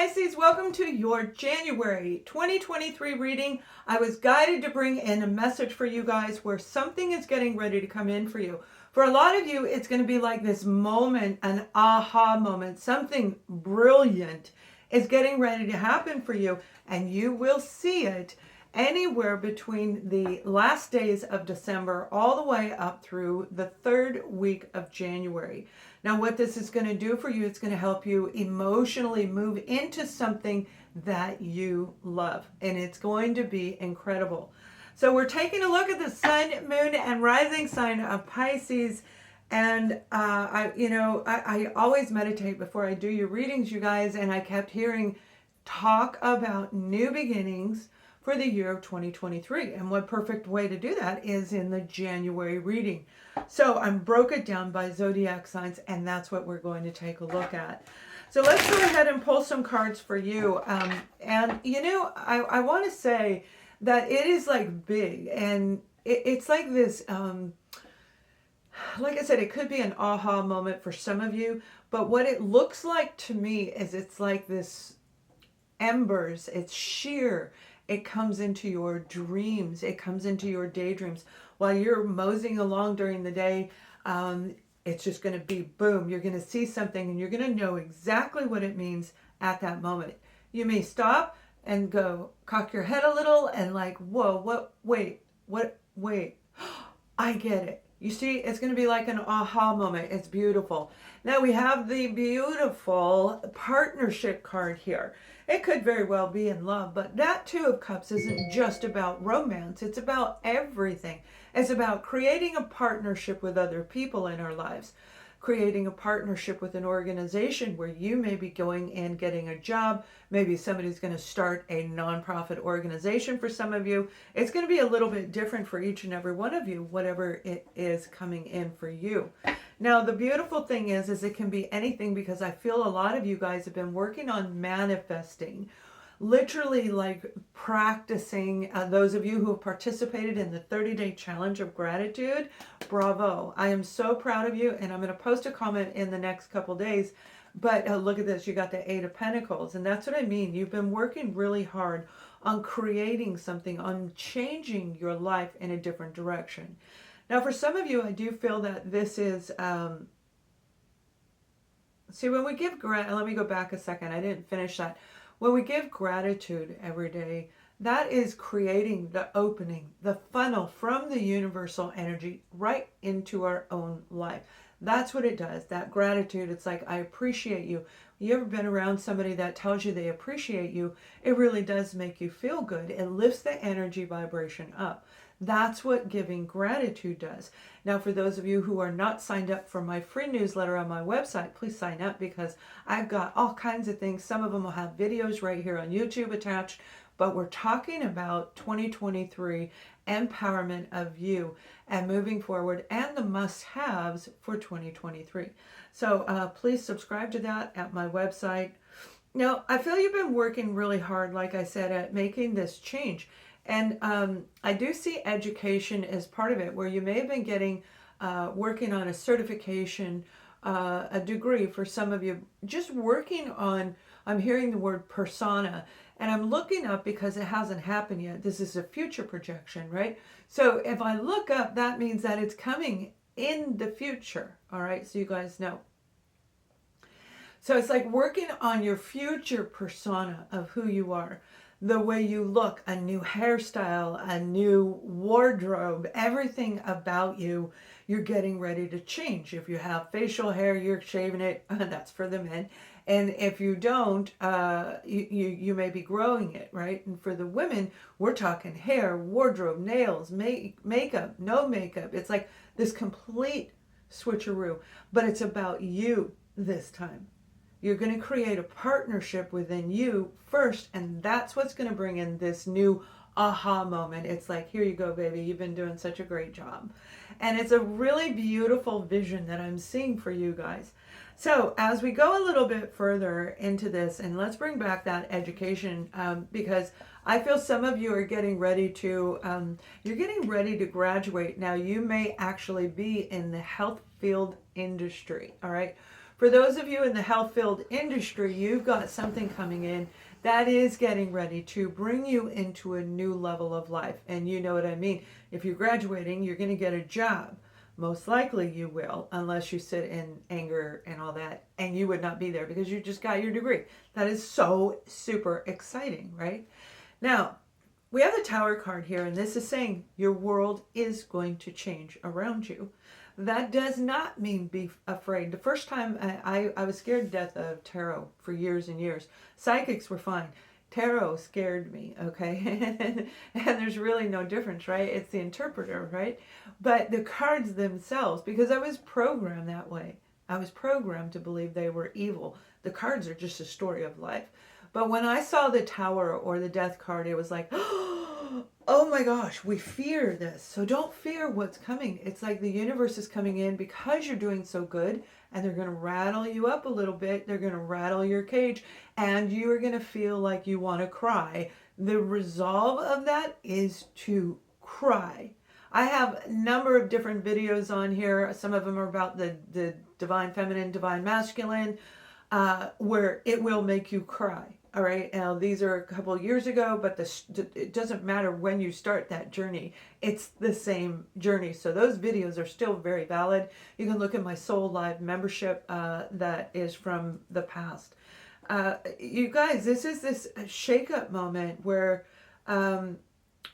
Pisces, welcome to your January 2023 reading. I was guided to bring in a message for you guys where something is getting ready to come in for you. For a lot of you, it's going to be like this moment, an aha moment. Something brilliant is getting ready to happen for you, and you will see it anywhere between the last days of December all the way up through the third week of January. Now, what this is going to do for you, it's going to help you emotionally move into something that you love, and it's going to be incredible. So we're taking a look at the sun, moon, and rising sign of Pisces. And I always meditate before I do your readings, you guys, and I kept hearing talk about new beginnings for the year of 2023. And what perfect way to do that is in the January reading. So I broke it down by zodiac signs, and that's what we're going to take a look at. So let's go ahead and pull some cards for you. I want to say that it is like big, and it's like this, like I said, it could be an aha moment for some of you, but what it looks like to me is it's like this embers, it's sheer. It comes into your dreams. It comes into your daydreams. While you're moseying along during the day, it's just going to be boom. You're going to see something and you're going to know exactly what it means at that moment. You may stop and go, cock your head a little and like, whoa, wait, I get it. You see, it's going to be like an aha moment. It's beautiful. Now we have the beautiful partnership card here. It could very well be in love, but that Two of Cups isn't just about romance. It's about everything. It's about creating a partnership with other people in our lives, creating a partnership with an organization where you may be going and getting a job. Maybe somebody's going to start a nonprofit organization for some of you. It's going to be a little bit different for each and every one of you, whatever it is coming in for you. Now, the beautiful thing is it can be anything, because I feel a lot of you guys have been working on manifesting, literally like practicing. Those of you who have participated in the 30-day challenge of gratitude, bravo. I am so proud of you, and I'm going to post a comment in the next couple days. But look at this, you got the Eight of Pentacles, and that's what I mean. You've been working really hard on creating something, on changing your life in a different direction. Now, for some of you, I do feel that this is, see, when we give let me go back a second. I didn't finish that. When we give gratitude every day, that is creating the opening, the funnel from the universal energy right into our own life. That's what it does. That gratitude, it's like, I appreciate you. You ever been around somebody that tells you they appreciate you? It really does make you feel good. It lifts the energy vibration up. That's what giving gratitude does. Now, for those of you who are not signed up for my free newsletter on my website, please sign up, because I've got all kinds of things. Some of them will have videos right here on YouTube attached, but we're talking about 2023 empowerment of you and moving forward, and the must-haves for 2023. So please subscribe to that at my website. Now, I feel you've been working really hard, like I said, at making this change. And I do see education as part of it, where you may have been getting, working on a certification, a degree for some of you, just working on, I'm hearing the word persona, and I'm looking up because it hasn't happened yet. This is a future projection, right? So if I look up, that means that it's coming in the future, all right? So you guys know. So it's like working on your future persona of who you are. The way you look, a new hairstyle, a new wardrobe, everything about you, you're getting ready to change. If you have facial hair, you're shaving it. That's for the men. And if you don't, you may be growing it, right? And for the women, we're talking hair, wardrobe, nails, makeup, no makeup. It's like this complete switcheroo. But it's about you this time. You're going to create a partnership within you first, and that's what's going to bring in this new aha moment. It's like, here you go, baby. You've been doing such a great job. And it's a really beautiful vision that I'm seeing for you guys. So as we go a little bit further into this, and let's bring back that education, because I feel some of you are getting ready to, you're getting ready to graduate. Now, you may actually be in the health field industry, all right? For those of you in the health field industry, you've got something coming in that is getting ready to bring you into a new level of life. And you know what I mean. If you're graduating, you're going to get a job. Most likely you will, unless you sit in anger and all that, and you would not be there because you just got your degree. That is so super exciting, right? Now, we have the Tower card here, and this is saying your world is going to change around you. That does not mean be afraid. The first time I was scared to death of tarot for years and years. Psychics were fine. Tarot scared me, okay? And there's really no difference, right? It's the interpreter, right? But the cards themselves, because I was programmed that way. I was programmed to believe they were evil. The cards are just a story of life. But when I saw the Tower or the Death card, it was like, oh my gosh, we fear this. So don't fear what's coming. It's like the universe is coming in because you're doing so good, and they're going to rattle you up a little bit. They're going to rattle your cage, and you are going to feel like you want to cry. The resolve of that is to cry. I have a number of different videos on here. Some of them are about the divine feminine, divine masculine, where it will make you cry. All right, now these are a couple of years ago, but it doesn't matter when you start that journey. It's the same journey. So those videos are still very valid. You can look at my Soul Live membership that is from the past. You guys, this is this shake-up moment where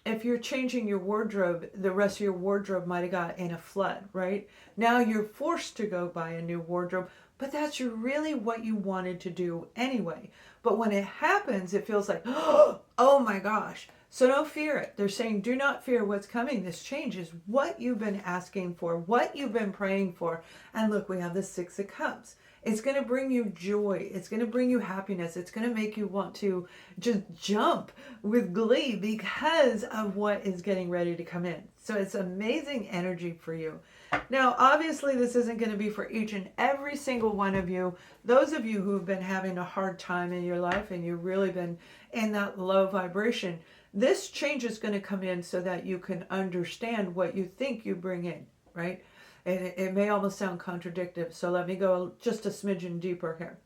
if you're changing your wardrobe, the rest of your wardrobe might have got in a flood, right? Now you're forced to go buy a new wardrobe, but that's really what you wanted to do anyway. But when it happens, it feels like, oh my gosh. So don't fear it. They're saying, do not fear what's coming. This change is what you've been asking for, what you've been praying for. And look, we have the Six of Cups. It's going to bring you joy. It's going to bring you happiness. It's going to make you want to just jump with glee because of what is getting ready to come in. So it's amazing energy for you. Now, obviously, this isn't going to be for each and every single one of you. Those of you who have been having a hard time in your life and you've really been in that low vibration, this change is going to come in so that you can understand what you think you bring in, right? And it may almost sound contradictory, so let me go just a smidgen deeper here.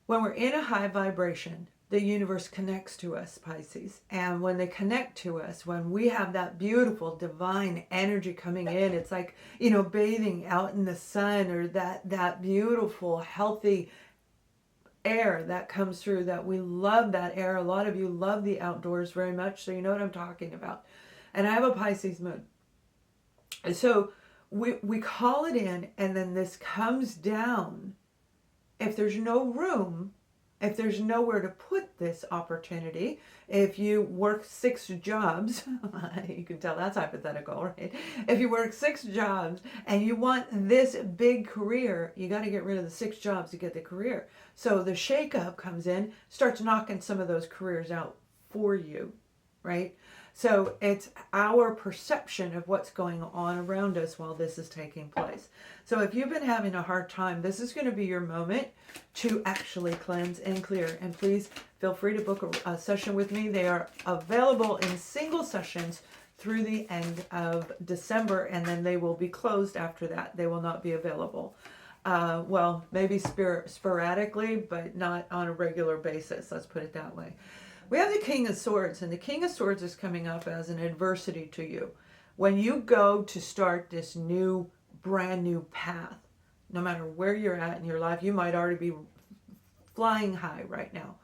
When we're in a high vibration, the universe connects to us, Pisces. And when they connect to us, when we have that beautiful divine energy coming in, it's like, you know, bathing out in the sun, or that beautiful, healthy air that comes through, that we love that air. A lot of you love the outdoors very much, so you know what I'm talking about. And I have a Pisces moon. And so we call it in, and then this comes down. If there's no room, if there's nowhere to put this opportunity, if you work 6 jobs, you can tell that's hypothetical, right? If you work 6 jobs and you want this big career, you got to get rid of the 6 jobs to get the career. So the shakeup comes in, starts knocking some of those careers out for you, right? So it's our perception of what's going on around us while this is taking place. So if you've been having a hard time, this is going to be your moment to actually cleanse and clear. And please feel free to book a session with me. They are available in single sessions through the end of December, and then they will be closed after that. They will not be available. Well, maybe sporadically, but not on a regular basis. Let's put it that way. We have the King of Swords, and the King of Swords is coming up as an adversity to you. When you go to start this new, brand new path, no matter where you're at in your life, you might already be flying high right now.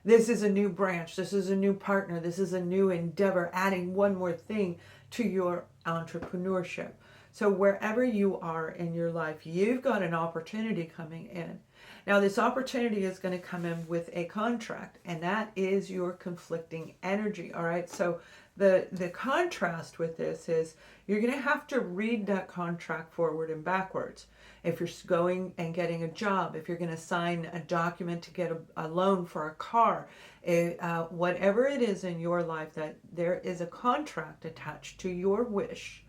This is a new branch. This is a new partner. This is a new endeavor, adding one more thing to your entrepreneurship. So wherever you are in your life, you've got an opportunity coming in. Now, this opportunity is going to come in with a contract, and that is your conflicting energy, all right? So the contrast with this is you're going to have to read that contract forward and backwards. If you're going and getting a job, if you're going to sign a document to get a loan for a car, whatever it is in your life, that there is a contract attached to your wish,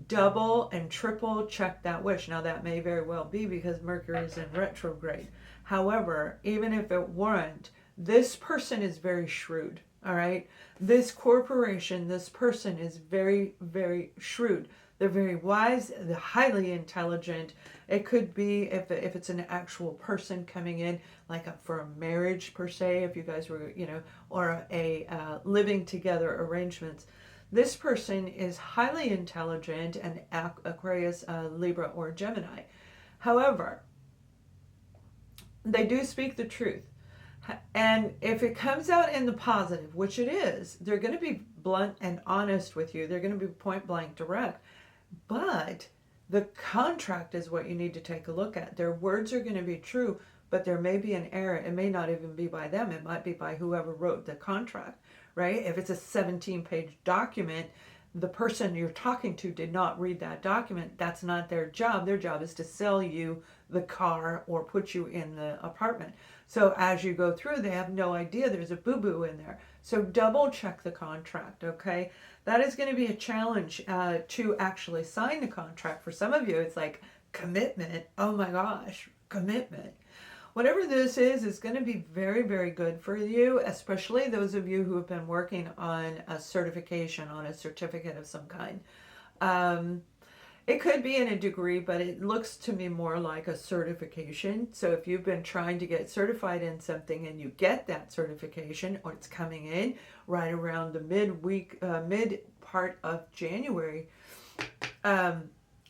double and triple check that wish. Now, that may very well be because Mercury is in retrograde. However, even if it weren't, this person is very shrewd, all right? This corporation, this person is very, very shrewd. They're very wise, they're highly intelligent. It could be, if it's an actual person coming in, like for a marriage per se, if you guys were, or a living together arrangements. This person is highly intelligent and Aquarius, Libra, or Gemini. However, they do speak the truth. And if it comes out in the positive, which it is, they're going to be blunt and honest with you. They're going to be point blank direct. But the contract is what you need to take a look at. Their words are going to be true, but there may be an error. It may not even be by them. It might be by whoever wrote the contract, right? If it's a 17-page document, the person you're talking to did not read that document. That's not their job. Their job is to sell you the car or put you in the apartment. So as you go through, they have no idea there's a boo-boo in there. So double check the contract, okay? That is going to be a challenge to actually sign the contract. For some of you, it's like commitment. Oh my gosh, commitment. Whatever this is going to be very, very good for you, especially those of you who have been working on a certification, on a certificate of some kind. It could be in a degree, but it looks to me more like a certification. So if you've been trying to get certified in something and you get that certification, or it's coming in right around the mid part of January,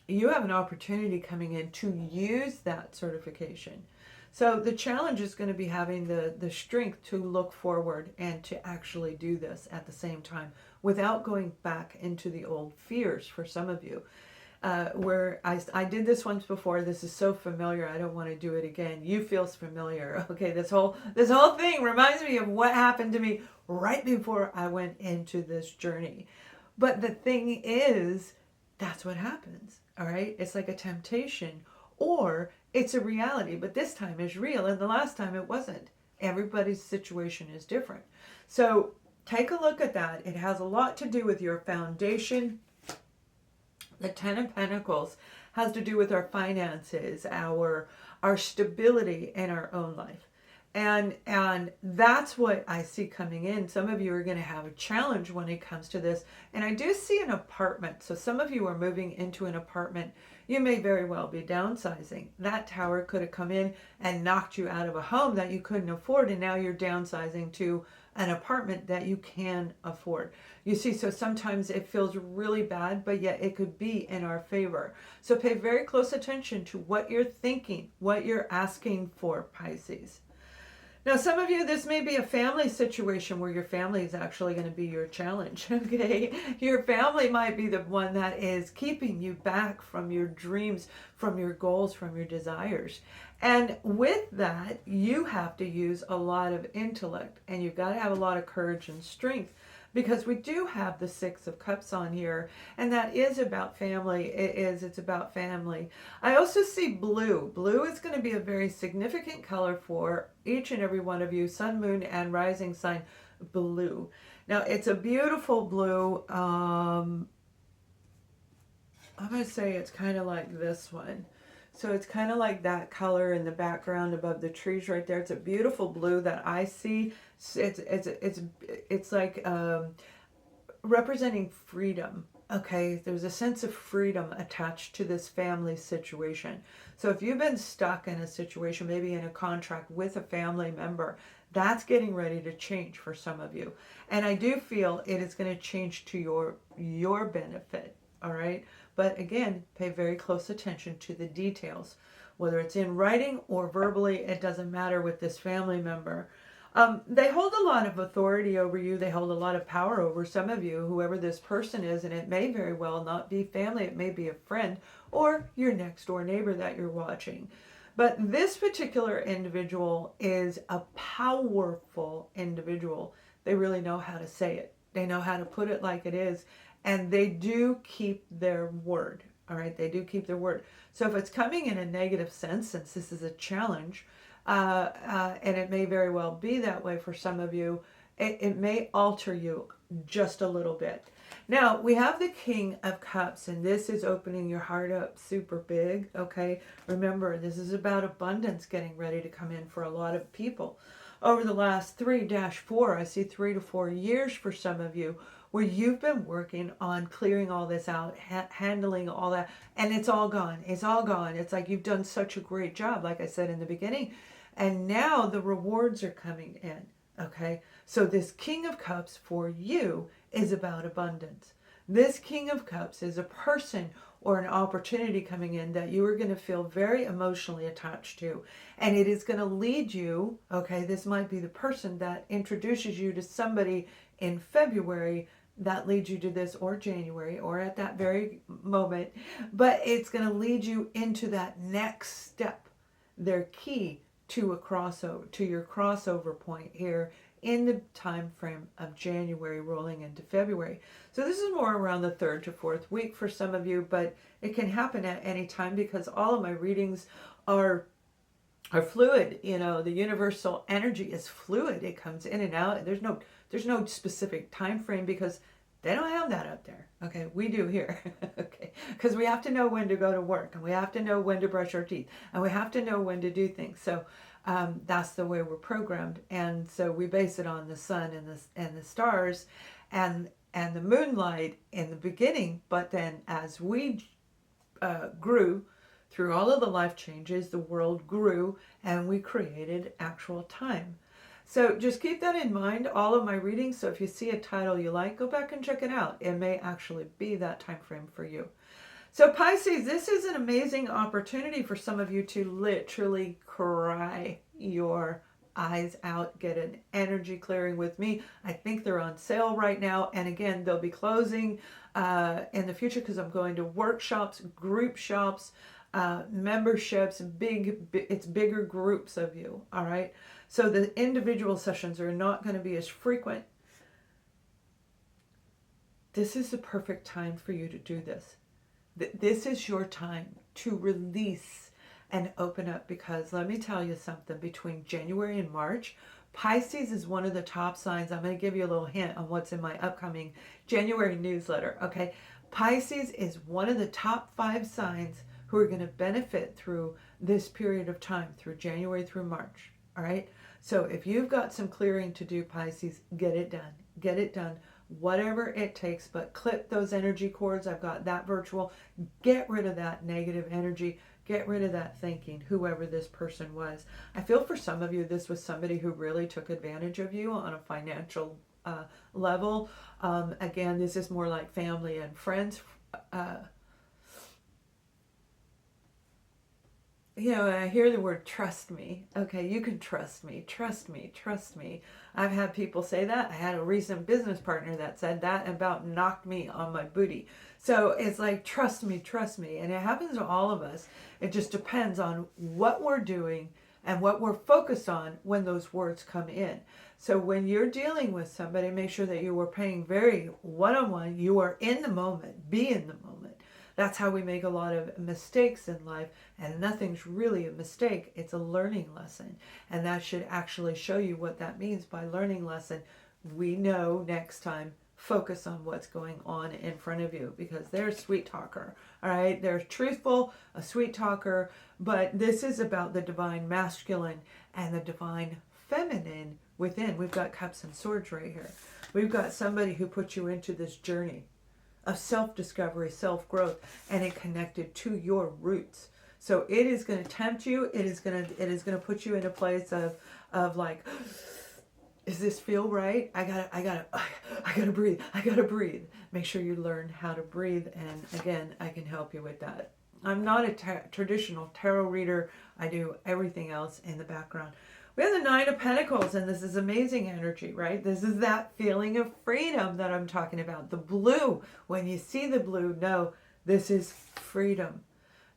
you have an opportunity coming in to use that certification. So the challenge is going to be having the strength to look forward and to actually do this at the same time without going back into the old fears for some of you. Where I did this once before. This is so familiar. I don't want to do it again. You feel familiar. Okay, this whole thing reminds me of what happened to me right before I went into this journey. But the thing is, that's what happens. All right, it's like a temptation, or it's a reality, but this time is real, and the last time it wasn't. Everybody's situation is different. So take a look at that. It has a lot to do with your foundation. The Ten of Pentacles has to do with our finances, our stability in our own life. And that's what I see coming in. Some of you are going to have a challenge when it comes to this. And I do see an apartment. So some of you are moving into an apartment. You may very well be downsizing. That tower could have come in and knocked you out of a home that you couldn't afford. And now you're downsizing to an apartment that you can afford. You see, so sometimes it feels really bad, but yet it could be in our favor. So pay very close attention to what you're thinking, what you're asking for, Pisces. Now, some of you, this may be a family situation where your family is actually going to be your challenge, okay? Your family might be the one that is keeping you back from your dreams, from your goals, from your desires. And with that, you have to use a lot of intellect, and you've got to have a lot of courage and strength, because we do have the Six of Cups on here, and that is about family. It's about family. I also see blue. Blue is going to be a very significant color for each and every one of you, sun, moon, and rising sign blue. Now, it's a beautiful blue. I'm going to say it's kind of like this one. So it's kind of like that color in the background above the trees right there. It's a beautiful blue that I see. It's like representing freedom. Okay, there's a sense of freedom attached to this family situation. So if you've been stuck in a situation, maybe in a contract with a family member, that's getting ready to change for some of you. And I do feel it is going to change to your benefit. All right. But again, pay very close attention to the details. Whether it's in writing or verbally, it doesn't matter with this family member. They hold a lot of authority over you. They hold a lot of power over some of you, whoever this person is. And it may very well not be family. It may be a friend or your next door neighbor that you're watching. But this particular individual is a powerful individual. They really know how to say it. They know how to put it like it is. And they do keep their word, all right? They do keep their word. So if it's coming in a negative sense, since this is a challenge, and it may very well be that way for some of you, it may alter you just a little bit. Now, we have the King of Cups, and this is opening your heart up super big, okay? Remember, this is about abundance getting ready to come in for a lot of people. over the last 3-4, I see 3 to 4 years for some of you, where you've been working on clearing all this out, handling all that, and it's all gone. It's all gone. It's like you've done such a great job, like I said in the beginning, and now the rewards are coming in. Okay, so this King of Cups for you is about abundance. This King of Cups is a person or an opportunity coming in that you are going to feel very emotionally attached to. And it is going to lead you, okay, this might be the person that introduces you to somebody in February that leads you to this, or January, or at that very moment. But it's going to lead you into that next step. They're key to a crossover, to your crossover point here in the time frame of January rolling into February. So this is more around the 3rd to 4th week for some of you, but it can happen at any time because all of my readings are fluid. You know, the universal energy is fluid. It comes in and out. There's no specific time frame because they don't have that up there. Okay, we do here. Okay, because we have to know when to go to work, and we have to know when to brush our teeth, and we have to know when to do things. So that's the way we're programmed, and so we base it on the sun and the stars, and the moonlight in the beginning. But then as we grew through all of the life changes, the world grew, and we created actual time. So just keep that in mind, all of my readings. So if you see a title you like, go back and check it out. It may actually be that time frame for you. So Pisces, this is an amazing opportunity for some of you to literally cry your eyes out, get an energy clearing with me. I think they're on sale right now. And again, they'll be closing in the future because I'm going to workshops, group shops, memberships, it's bigger groups of you. All right. So the individual sessions are not going to be as frequent. This is the perfect time for you to do this. This is your time to release and open up, because let me tell you something, between January and March, Pisces is one of the top signs. I'm going to give you a little hint on what's in my upcoming January newsletter. Okay. Pisces is one of the top 5 signs who are going to benefit through this period of time, through January through March. All right. So if you've got some clearing to do, Pisces, get it done. Get it done. Whatever it takes, but clip those energy cords. I've got that virtual. Get rid of that negative energy. Get rid of that thinking, whoever this person was. I feel for some of you, this was somebody who really took advantage of you on a financial level. Again, this is more like family and friends. You know, I hear the word trust me. Okay, you can trust me, trust me, trust me. I've had people say that. I had a recent business partner that said that, and about knocked me on my booty. So it's like, trust me, trust me. And it happens to all of us. It just depends on what we're doing and what we're focused on when those words come in. So when you're dealing with somebody, make sure that you are paying very one-on-one. You are in the moment. Be in the moment. That's how we make a lot of mistakes in life, and nothing's really a mistake. It's a learning lesson, and that should actually show you what that means by learning lesson. We know next time, focus on what's going on in front of you, because they're a sweet talker. All right, they're truthful, a sweet talker, but this is about the divine masculine and the divine feminine within. We've got cups and swords right here. We've got somebody who put you into this journey of self-discovery, self-growth, and it connected to your roots. So it is going to tempt you. It is going to put you in a place of like, does this feel right? I gotta breathe. I gotta breathe. Make sure you learn how to breathe. And again, I can help you with that. I'm not a traditional tarot reader. I do everything else in the background. We have the 9 of Pentacles, and this is amazing energy, right? This is that feeling of freedom that I'm talking about. The blue, when you see the blue, know this is freedom.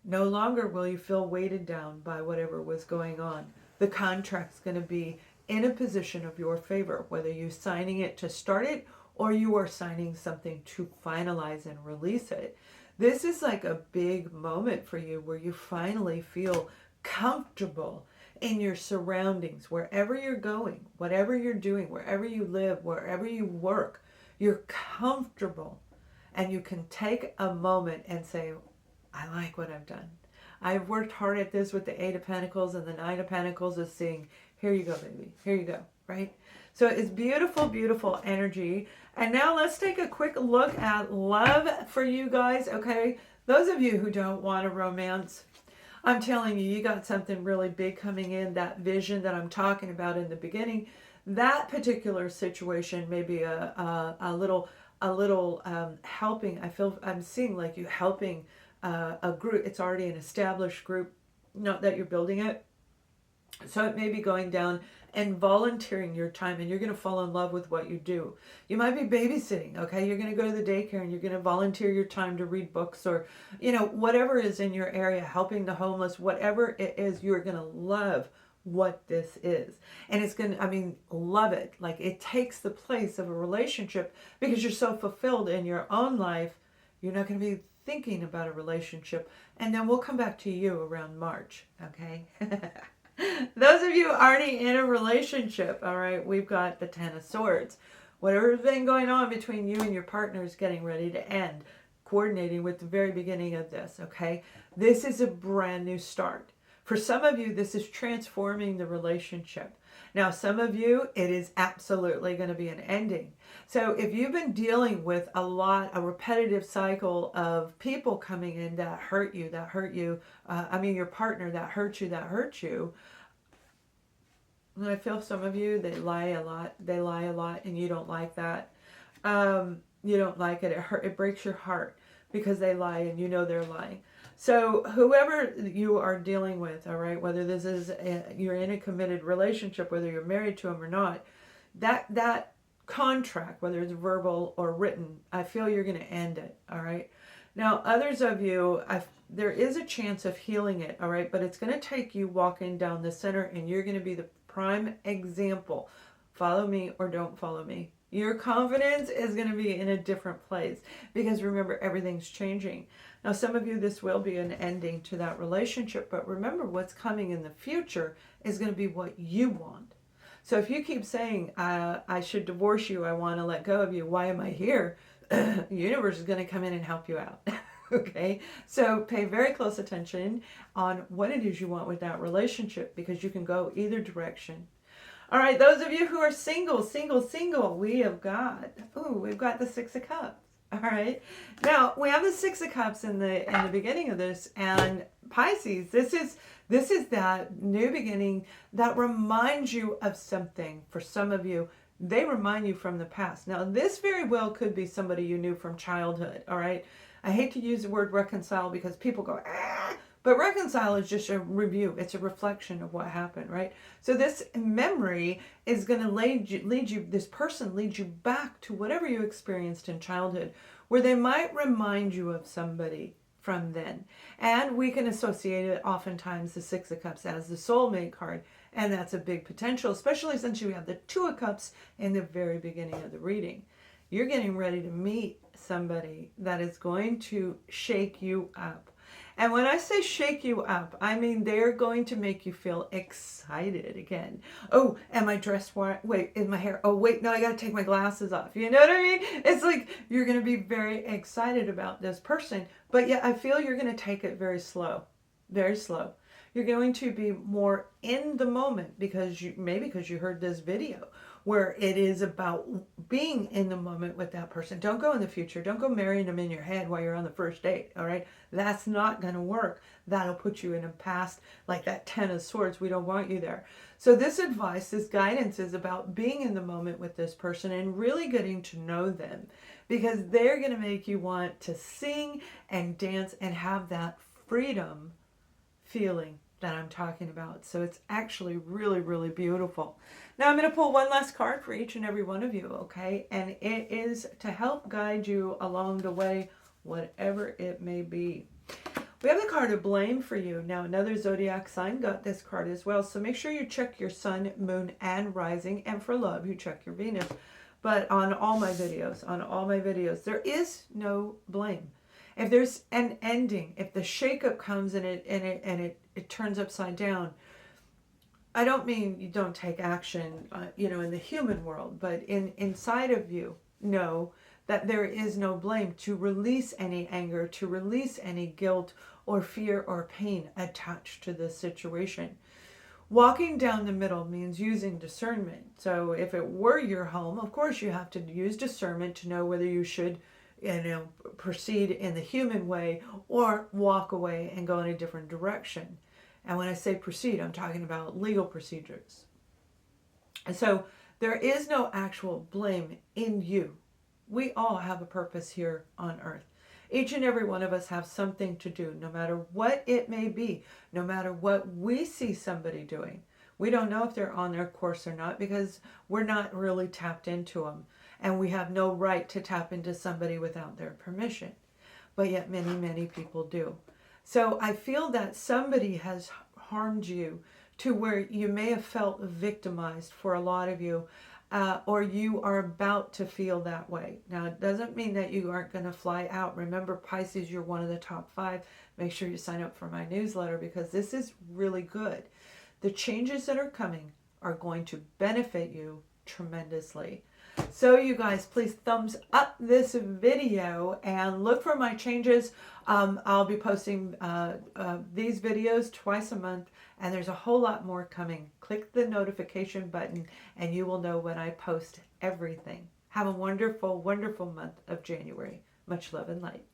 No longer will you feel weighted down by whatever was going on. The contract's going to be in a position of your favor, whether you're signing it to start it or you are signing something to finalize and release it. This is like a big moment for you where you finally feel comfortable in your surroundings, wherever you're going, whatever you're doing, wherever you live, wherever you work, you're comfortable, and you can take a moment and say, I like what I've done. I've worked hard at this with the 8 of Pentacles, and the 9 of Pentacles is saying, Here you go, baby. Here you go, right? So it's beautiful, beautiful energy. And now let's take a quick look at love for you guys, okay? Those of you who don't want a romance, I'm telling you, you got something really big coming in, that vision that I'm talking about in the beginning. That particular situation may be a little helping. I'm seeing like you helping a group. It's already an established group, not that you're building it. So it may be going down and volunteering your time, and you're going to fall in love with what you do. You might be babysitting, okay? You're going to go to the daycare and you're going to volunteer your time to read books, or, you know, whatever is in your area, helping the homeless, whatever it is, you're going to love what this is. And it's going to, I mean, love it. Like, it takes the place of a relationship because you're so fulfilled in your own life. You're not going to be thinking about a relationship. And then we'll come back to you around March, okay? Those of you already in a relationship, all right, we've got the Ten of Swords. Whatever's been going on between you and your partner is getting ready to end, coordinating with the very beginning of this, okay? This is a brand new start. For some of you, this is transforming the relationship. Now, some of you, it is absolutely going to be an ending. So if you've been dealing with a repetitive cycle of people coming in that hurt you, your partner that hurt you, and I feel some of you, they lie a lot, and you don't like that. You don't like it. It breaks your heart because they lie and you know they're lying. So whoever you are dealing with, all right, whether this is you're in a committed relationship, whether you're married to them or not, that contract, whether it's verbal or written, I feel you're going to end it, all right? Now, others of you, there is a chance of healing it, all right, but it's going to take you walking down the center, and you're going to be the prime example. Follow me or don't follow me. Your confidence is going to be in a different place because remember, everything's changing. Now, some of you, this will be an ending to that relationship, but remember, what's coming in the future is going to be what you want. So if you keep saying, I should divorce you, I want to let go of you, why am I here? The universe is going to come in and help you out. Okay, so pay very close attention on what it is you want with that relationship, because you can go either direction. All right, those of you who are single, we've got the Six of Cups. All right, now we have the Six of Cups in the beginning of this, and Pisces, this is that new beginning that reminds you of something. For some of you, they remind you from the past. Now, this very well could be somebody you knew from childhood. All right, I hate to use the word reconcile because people go, but reconcile is just a review. It's a reflection of what happened, right? So this memory is going to this person leads you back to whatever you experienced in childhood, where they might remind you of somebody from then. And we can associate it oftentimes, the Six of Cups, as the soulmate card. And that's a big potential, especially since you have the Two of Cups in the very beginning of the reading. You're getting ready to meet somebody that is going to shake you up. And when I say shake you up, I mean they're going to make you feel excited again. Oh, am I dressed right? Wait, is my hair? Oh, wait, no, I got to take my glasses off. You know what I mean? It's like you're going to be very excited about this person, but yet I feel you're going to take it very slow, very slow. You're going to be more in the moment because you heard this video where it is about being in the moment with that person. Don't go in the future. Don't go marrying them in your head while you're on the first date, all right? That's not going to work. That'll put you in a past like that Ten of Swords. We don't want you there. So this advice, this guidance is about being in the moment with this person and really getting to know them, because they're going to make you want to sing and dance and have that freedom feeling that I'm talking about. So it's actually really, really beautiful. Now I'm going to pull one last card for each and every one of you, okay? And it is to help guide you along the way, whatever it may be. We have the card of blame for you. Now another zodiac sign got this card as well. So make sure you check your sun, moon, and rising. And for love, you check your Venus. But on all my videos, there is no blame. If there's an ending, if the shakeup comes and it turns upside down, I don't mean you don't take action, in the human world, but inside of you, know that there is no blame to release any anger, to release any guilt or fear or pain attached to this situation. Walking down the middle means using discernment. So if it were your home, of course you have to use discernment to know whether you should, proceed in the human way or walk away and go in a different direction. And when I say proceed, I'm talking about legal procedures. And so there is no actual blame in you. We all have a purpose here on earth. Each and every one of us have something to do, no matter what it may be, no matter what we see somebody doing. We don't know if they're on their course or not because we're not really tapped into them. And we have no right to tap into somebody without their permission. But yet many, many people do. So I feel that somebody has harmed you to where you may have felt victimized for a lot of you. Or you are about to feel that way. Now, it doesn't mean that you aren't going to fly out. Remember, Pisces, you're one of the top 5. Make sure you sign up for my newsletter because this is really good. The changes that are coming are going to benefit you tremendously. So you guys, please thumbs up this video and look for my changes. I'll be posting these videos twice a month, and there's a whole lot more coming. Click the notification button and you will know when I post everything. Have a wonderful, wonderful month of January. Much love and light.